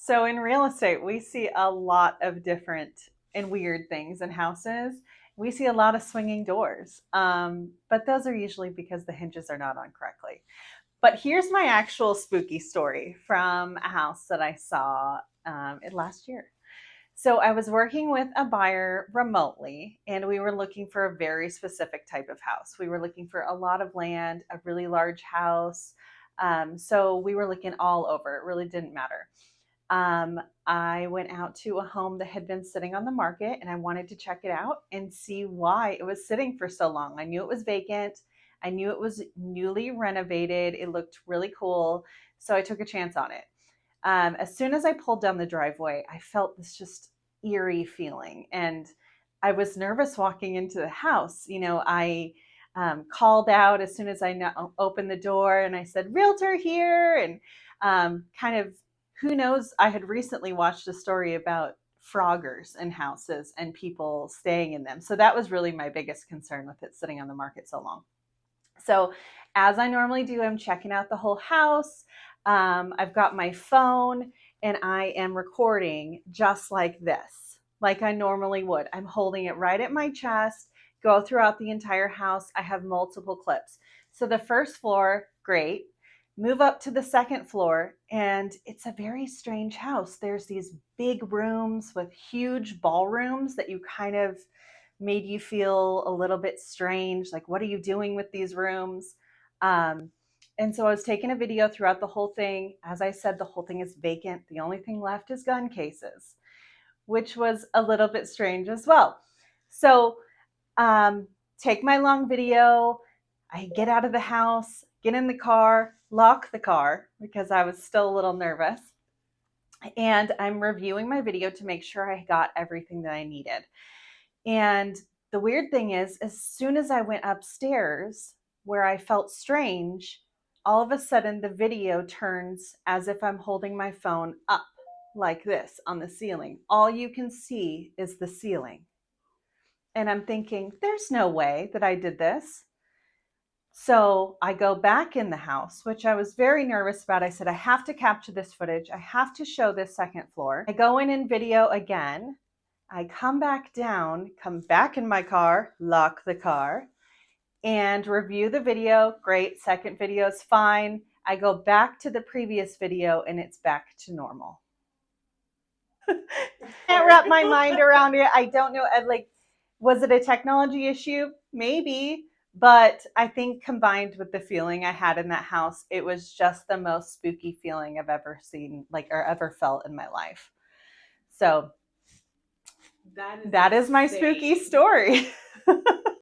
So in real estate, we see a lot of different and weird things in houses. We see a lot of swinging doors, but those are usually because the hinges are not on correctly. But here's my actual spooky story from a house that I saw last year. So I was working with a buyer remotely, and we were looking for a very specific type of house. We were looking for a lot of land, a really large house. So we were looking all over. It really didn't matter. I went out to a home that had been sitting on the market, and I wanted to check it out and see why it was sitting for so long. I knew it was vacant. I knew it was newly renovated. It looked really cool. So I took a chance on it. As soon as I pulled down the driveway, I felt this just eerie feeling. And I was nervous walking into the house. I called out as soon as I opened the door and I said, "Realtor here." And kind of, who knows, I had recently watched a story about froggers in houses and people staying in them. So that was really my biggest concern with it sitting on the market so long. So, as I normally do, I'm checking out the whole house. I've got my phone and I am recording just like this, like I normally would. I'm holding it right at my chest, go throughout the entire house. I have multiple clips. So, the first floor, great. Move up to the second floor, and it's a very strange house. There's these big rooms with huge ballrooms that you kind of made you feel a little bit strange. Like, what are you doing with these rooms? Um, and so I was taking a video throughout the whole thing. As I said, the whole thing is vacant. The only thing left is gun cases, which was a little bit strange as well. So, take my long video. I get out of the house, get in the car, lock the car because I was still a little nervous. And I'm reviewing my video to make sure I got everything that I needed. And the weird thing is, as soon as I went upstairs where I felt strange, all of a sudden the video turns as if I'm holding my phone up like this on the ceiling. All you can see is the ceiling. And I'm thinking, there's no way that I did this. So I go back in the house, which I was very nervous about. I said, I have to capture this footage. I have to show this second floor. I go in and video again. I come back down, come back in my car, lock the car, and review the video. Great. Second video is fine. I go back to the previous video and it's back to normal. Can't wrap my mind around it. I don't know. Was it a technology issue? Maybe. But I think combined with the feeling I had in that house, it was just the most spooky feeling I've ever seen, or ever felt in my life. So that is my spooky story.